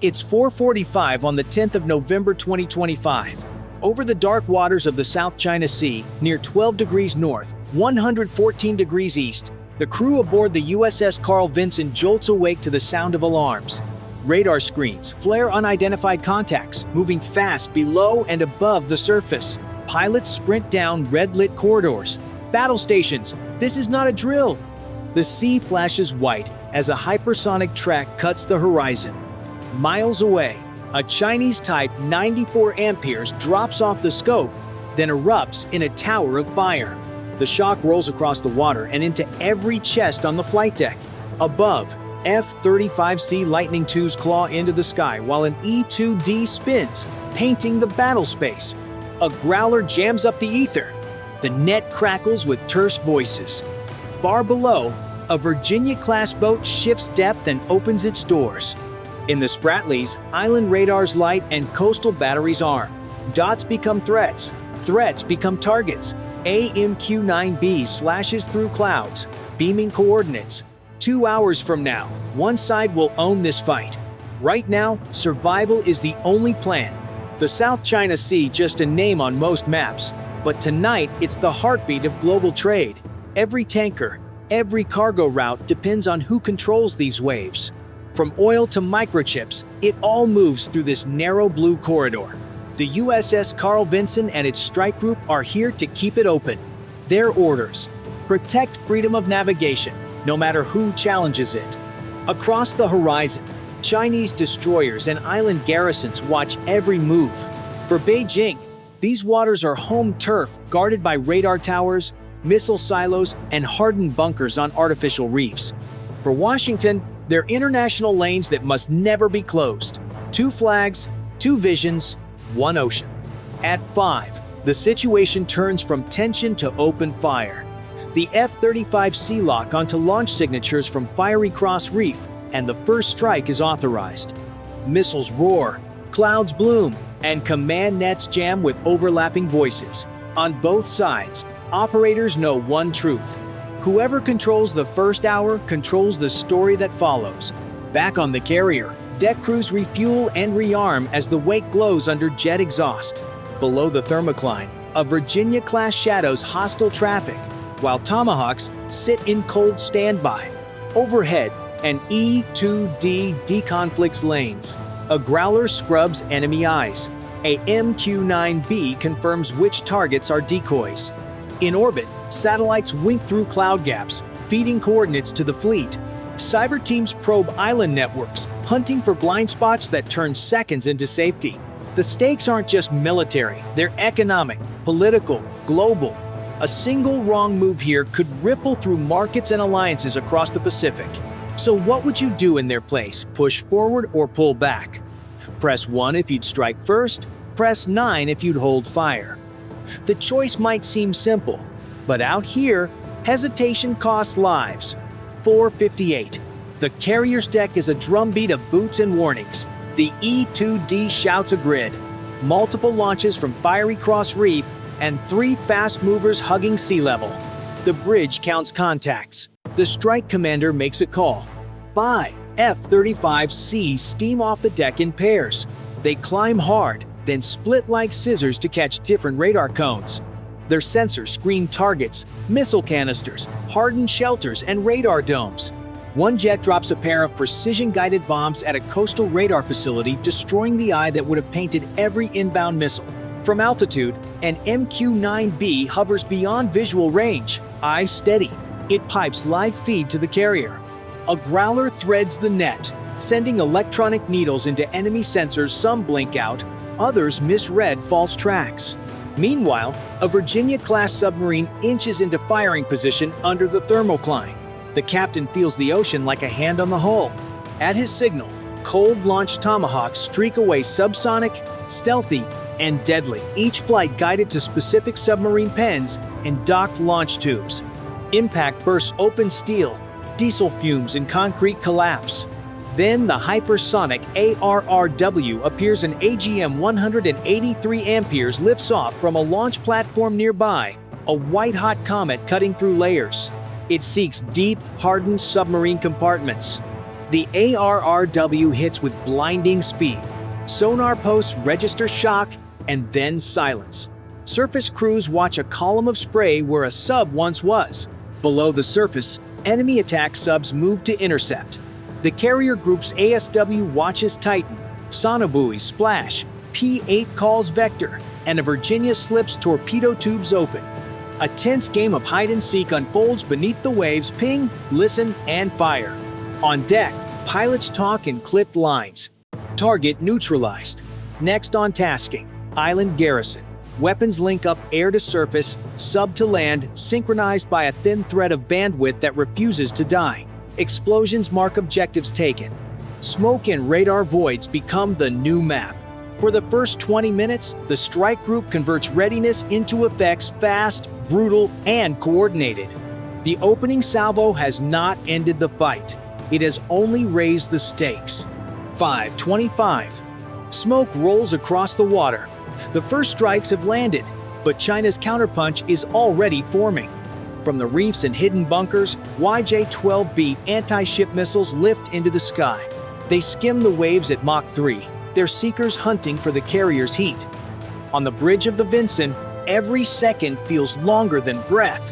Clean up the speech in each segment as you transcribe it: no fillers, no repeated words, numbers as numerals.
It's 4:45 on the 10th of November 2025. Over the dark waters of the South China Sea, near 12 degrees north, 114 degrees east, the crew aboard the USS Carl Vinson jolts awake to the sound of alarms. Radar screens flare unidentified contacts, moving fast below and above the surface. Pilots sprint down red-lit corridors. Battle stations, this is not a drill. The sea flashes white as a hypersonic track cuts the horizon. Miles away, a Chinese Type 94 amperes drops off the scope, then erupts in a tower of fire. The shock rolls across the water and into every chest on the flight deck. Above, F-35C Lightning II's claw into the sky while an E-2D spins, painting the battle space. A growler jams up the ether. The net crackles with terse voices. Far below, a Virginia-class boat shifts depth and opens its doors. In the Spratlys, island radars light and coastal batteries arm. Dots become threats. Threats become targets. AMQ-9B slashes through clouds, beaming coordinates. 2 hours from now, one side will own this fight. Right now, survival is the only plan. The South China Sea just a name on most maps, but tonight it's the heartbeat of global trade. Every tanker, every cargo route depends on who controls these waves. From oil to microchips, it all moves through this narrow blue corridor. The USS Carl Vinson and its strike group are here to keep it open. Their orders: protect freedom of navigation, no matter who challenges it. Across the horizon, Chinese destroyers and island garrisons watch every move. For Beijing, these waters are home turf guarded by radar towers, missile silos, and hardened bunkers on artificial reefs. For Washington, they're international lanes that must never be closed. 2 flags, 2 visions, 1 ocean. At 5, the situation turns from tension to open fire. The F-35C lock onto launch signatures from Fiery Cross Reef, and the first strike is authorized. Missiles roar, clouds bloom, and command nets jam with overlapping voices. On both sides, operators know one truth: whoever controls the first hour controls the story that follows. Back on the carrier, deck crews refuel and rearm as the wake glows under jet exhaust. Below the thermocline, a Virginia-class shadows hostile traffic, while Tomahawks sit in cold standby. Overhead, an E-2D deconflicts lanes. A growler scrubs enemy eyes. A MQ-9B confirms which targets are decoys. In orbit, satellites wink through cloud gaps, feeding coordinates to the fleet. Cyber teams probe island networks, hunting for blind spots that turn seconds into safety. The stakes aren't just military, they're economic, political, global. A single wrong move here could ripple through markets and alliances across the Pacific. So what would you do in their place? Push forward or pull back? Press 1 if you'd strike first, press 9 if you'd hold fire. The choice might seem simple, but out here, hesitation costs lives. 4:58. The carrier's deck is a drumbeat of boots and warnings. The E-2D shouts a grid. Multiple launches from Fiery Cross Reef and 3 fast movers hugging sea level. The bridge counts contacts. The strike commander makes a call. 5 F-35C steam off the deck in pairs. They climb hard, then split like scissors to catch different radar cones. Their sensors screen targets, missile canisters, hardened shelters, and radar domes. One jet drops a pair of precision-guided bombs at a coastal radar facility, destroying the eye that would have painted every inbound missile. From altitude, an MQ-9B hovers beyond visual range, eyes steady. It pipes live feed to the carrier. A growler threads the net, sending electronic needles into enemy sensors. Some blink out, others misread false tracks. Meanwhile, a Virginia-class submarine inches into firing position under the thermocline. The captain feels the ocean like a hand on the hull. At his signal, cold-launched Tomahawks streak away subsonic, stealthy, and deadly, each flight guided to specific submarine pens and docked launch tubes. Impact bursts open steel, diesel fumes and concrete collapse. Then the hypersonic ARRW appears. An AGM 183 amperes lifts off from a launch platform nearby, a white-hot comet cutting through layers. It seeks deep, hardened submarine compartments. The ARRW hits with blinding speed. Sonar posts register shock and then silence. Surface crews watch a column of spray where a sub once was. Below the surface, enemy attack subs move to intercept. The carrier group's ASW watches tighten. Sonobuoys splash. P-8 calls vector, and a Virginia slips torpedo tubes open. A tense game of hide-and-seek unfolds beneath the waves. Ping, listen, and fire. On deck, pilots talk in clipped lines. Target neutralized. Next on tasking, island garrison. Weapons link up air to surface, sub to land, synchronized by a thin thread of bandwidth that refuses to die. Explosions mark objectives taken. Smoke and radar voids become the new map. For the first 20 minutes, the strike group converts readiness into effects fast, brutal, and coordinated. The opening salvo has not ended the fight. It has only raised the stakes. 5:25. Smoke rolls across the water. The first strikes have landed, but China's counterpunch is already forming. From the reefs and hidden bunkers, YJ-12B anti-ship missiles lift into the sky. They skim the waves at Mach 3, their seekers hunting for the carrier's heat. On the bridge of the Vincent, every second feels longer than breath.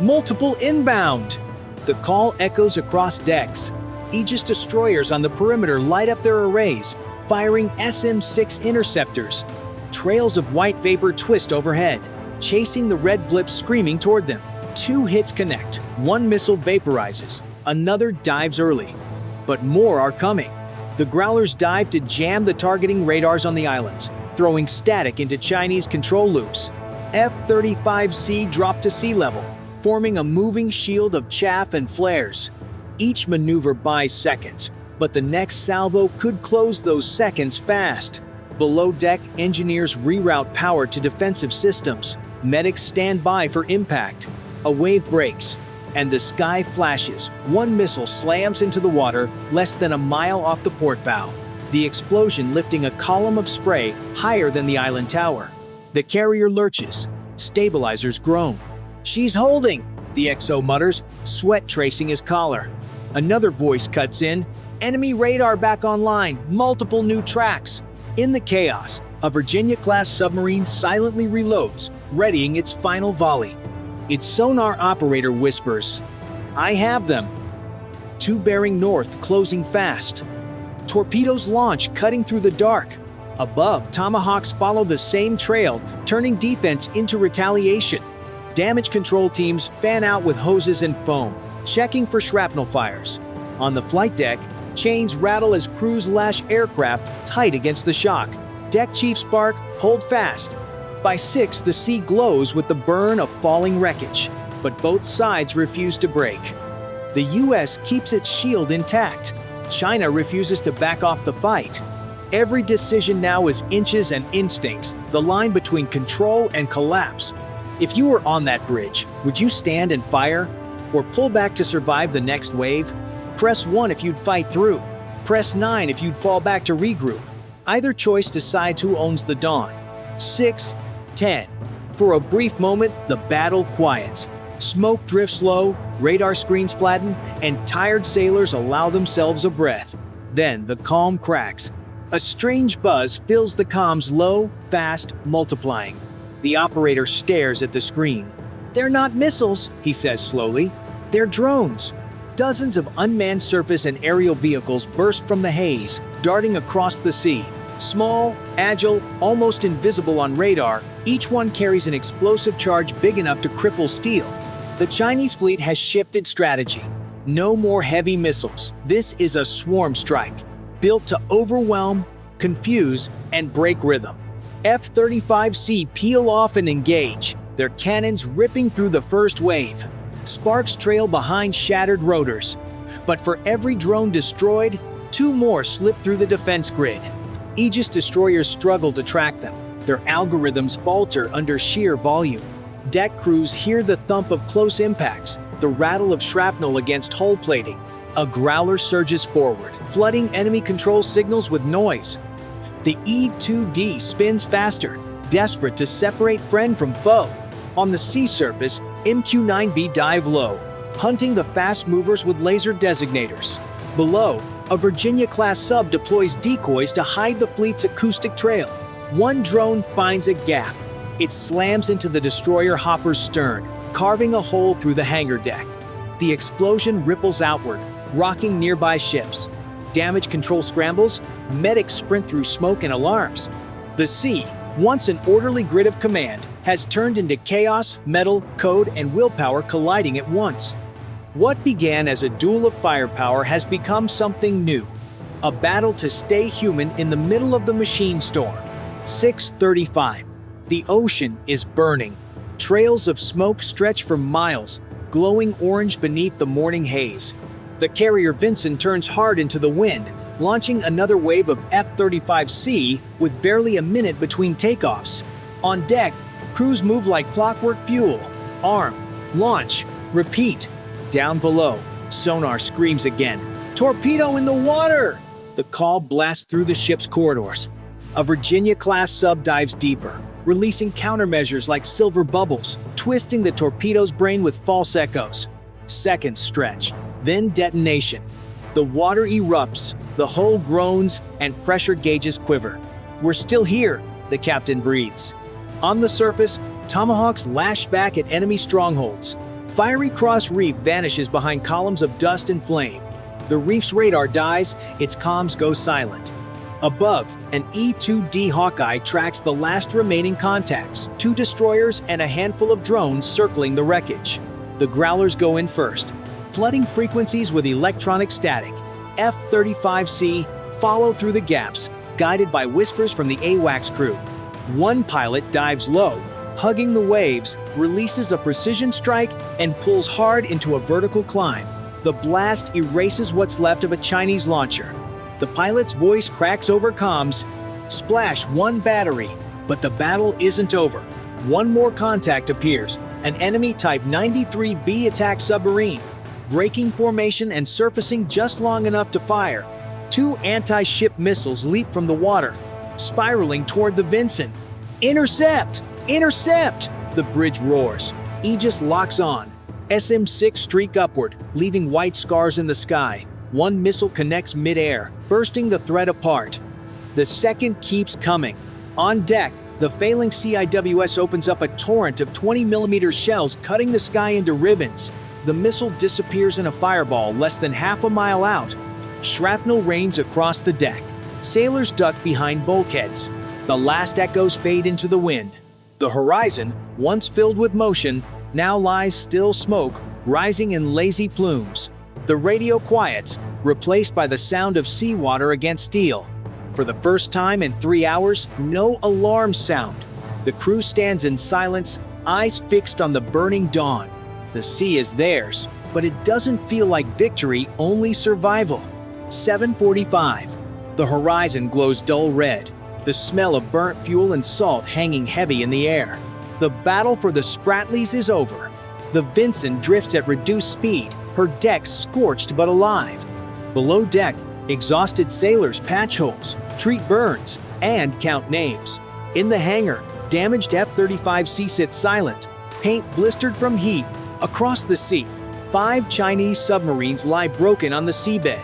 Multiple inbound! The call echoes across decks. Aegis destroyers on the perimeter light up their arrays, firing SM-6 interceptors. Trails of white vapor twist overhead, chasing the red blips screaming toward them. 2 hits connect, 1 missile vaporizes, another dives early. But more are coming. The Growlers dive to jam the targeting radars on the islands, throwing static into Chinese control loops. F-35C drop to sea level, forming a moving shield of chaff and flares. Each maneuver buys seconds, but the next salvo could close those seconds fast. Below deck, engineers reroute power to defensive systems. Medics stand by for impact. A wave breaks, and the sky flashes. 1 missile slams into the water less than a mile off the port bow, the explosion lifting a column of spray higher than the island tower. The carrier lurches. Stabilizers groan. "She's holding," the XO mutters, sweat tracing his collar. Another voice cuts in. "Enemy radar back online, multiple new tracks." In the chaos, a Virginia-class submarine silently reloads, readying its final volley. Its sonar operator whispers, "I have them." 2 bearing north, closing fast. Torpedoes launch, cutting through the dark. Above, Tomahawks follow the same trail, turning defense into retaliation. Damage control teams fan out with hoses and foam, checking for shrapnel fires. On the flight deck, chains rattle as crews lash aircraft tight against the shock. Deck chiefs bark, "Hold fast." By 6, the sea glows with the burn of falling wreckage, but both sides refuse to break. The US keeps its shield intact. China refuses to back off the fight. Every decision now is inches and instincts, the line between control and collapse. If you were on that bridge, would you stand and fire? Or pull back to survive the next wave? Press 1 if you'd fight through. Press 9 if you'd fall back to regroup. Either choice decides who owns the dawn. 6:10. For a brief moment, the battle quiets. Smoke drifts low, radar screens flatten, and tired sailors allow themselves a breath. Then the calm cracks. A strange buzz fills the comms, low, fast, multiplying. The operator stares at the screen. "They're not missiles," he says slowly. "They're drones." Dozens of unmanned surface and aerial vehicles burst from the haze, darting across the sea. Small, agile, almost invisible on radar, each one carries an explosive charge big enough to cripple steel. The Chinese fleet has shifted strategy. No more heavy missiles. This is a swarm strike, built to overwhelm, confuse, and break rhythm. F-35C peel off and engage, their cannons ripping through the first wave. Sparks trail behind shattered rotors. But for every drone destroyed, 2 more slip through the defense grid. Aegis destroyers struggle to track them. Their algorithms falter under sheer volume. Deck crews hear the thump of close impacts, the rattle of shrapnel against hull plating. A Growler surges forward, flooding enemy control signals with noise. The E-2D spins faster, desperate to separate friend from foe. On the sea surface, MQ-9B dive low, hunting the fast movers with laser designators. Below, A Virginia-class sub deploys decoys to hide the fleet's acoustic trail. One drone finds a gap. It slams into the destroyer Hopper's stern, carving a hole through the hangar deck. The explosion ripples outward, rocking nearby ships. Damage control scrambles, medics sprint through smoke and alarms. The sea, once an orderly grid of command, has turned into chaos, metal, code, and willpower colliding at once. What began as a duel of firepower has become something new. A battle to stay human in the middle of the machine storm. 6:35. The ocean is burning. Trails of smoke stretch for miles, glowing orange beneath the morning haze. The carrier Vincent turns hard into the wind, launching another wave of F-35C with barely a minute between takeoffs. On deck, crews move like clockwork. Fuel, arm, launch, repeat. Down below, sonar screams again. Torpedo in the water! The call blasts through the ship's corridors. A Virginia-class sub dives deeper, releasing countermeasures like silver bubbles, twisting the torpedo's brain with false echoes. Seconds stretch, then detonation. The water erupts, the hull groans, and pressure gauges quiver. "We're still here," the captain breathes. On the surface, tomahawks lash back at enemy strongholds. Fiery Cross Reef vanishes behind columns of dust and flame. The reef's radar dies, its comms go silent. Above, an E-2D Hawkeye tracks the last remaining contacts, 2 destroyers and a handful of drones circling the wreckage. The Growlers go in first, flooding frequencies with electronic static. F-35C follow through the gaps, guided by whispers from the AWACS crew. One pilot dives low, hugging the waves, releases a precision strike, and pulls hard into a vertical climb. The blast erases what's left of a Chinese launcher. The pilot's voice cracks over comms. Splash 1 battery, but the battle isn't over. One more contact appears, an enemy Type 93B attack submarine, breaking formation and surfacing just long enough to fire. 2 anti-ship missiles leap from the water, spiraling toward the Vincent. Intercept! Intercept! The bridge roars. Aegis locks on. SM-6 streak upward, leaving white scars in the sky. One missile connects mid-air, bursting the threat apart. The second keeps coming. On deck, the failing CIWS opens up a torrent of 20mm shells, cutting the sky into ribbons. The missile disappears in a fireball less than half a mile out. Shrapnel rains across the deck. Sailors duck behind bulkheads. The last echoes fade into the wind. The horizon, once filled with motion, now lies still, smoke rising in lazy plumes. The radio quiets, replaced by the sound of seawater against steel. For the first time in 3 hours, no alarms sound. The crew stands in silence, eyes fixed on the burning dawn. The sea is theirs, but it doesn't feel like victory, only survival. 7:45. The horizon glows dull red, the smell of burnt fuel and salt hanging heavy in the air. The battle for the Spratlys is over. The Vincent drifts at reduced speed, her deck scorched but alive. Below deck, exhausted sailors patch holes, treat burns, and count names. In the hangar, damaged F-35C sits silent, paint blistered from heat. Across the sea, 5 Chinese submarines lie broken on the seabed.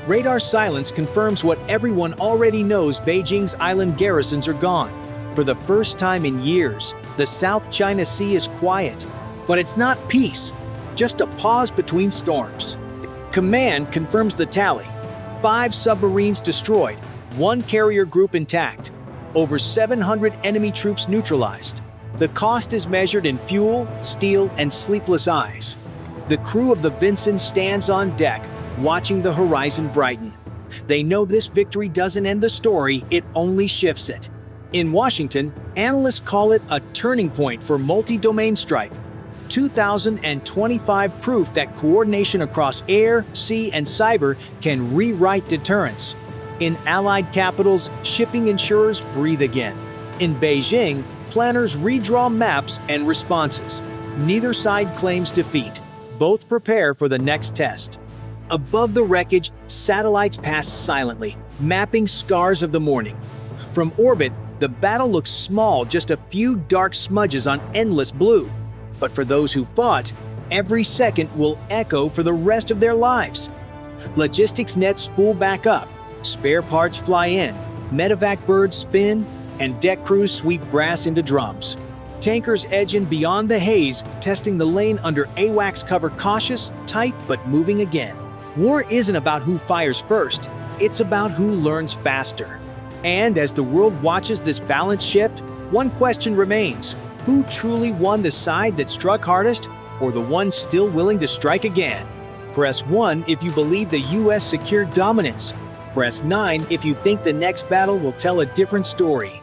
Radar silence confirms what everyone already knows: Beijing's island garrisons are gone. For the first time in years, the South China Sea is quiet. But it's not peace, just a pause between storms. Command confirms the tally: 5 submarines destroyed, 1 carrier group intact, over 700 enemy troops neutralized. The cost is measured in fuel, steel, and sleepless eyes. The crew of the Vincent stands on deck, watching the horizon brighten. They know this victory doesn't end the story, it only shifts it. In Washington, analysts call it a turning point for multi-domain strike. 2025 proof that coordination across air, sea, and cyber can rewrite deterrence. In allied capitals, shipping insurers breathe again. In Beijing, planners redraw maps and responses. Neither side claims defeat. Both prepare for the next test. Above the wreckage, satellites pass silently, mapping scars of the morning. From orbit, the battle looks small, just a few dark smudges on endless blue. But for those who fought, every second will echo for the rest of their lives. Logistics nets spool back up, spare parts fly in, medevac birds spin, and deck crews sweep brass into drums. Tankers edge in beyond the haze, testing the lane under AWACS cover, cautious, tight, but moving again. War isn't about who fires first, it's about who learns faster. And as the world watches this balance shift, one question remains: who truly won, the side that struck hardest, or the one still willing to strike again? Press 1 if you believe the US secured dominance. Press 9 if you think the next battle will tell a different story.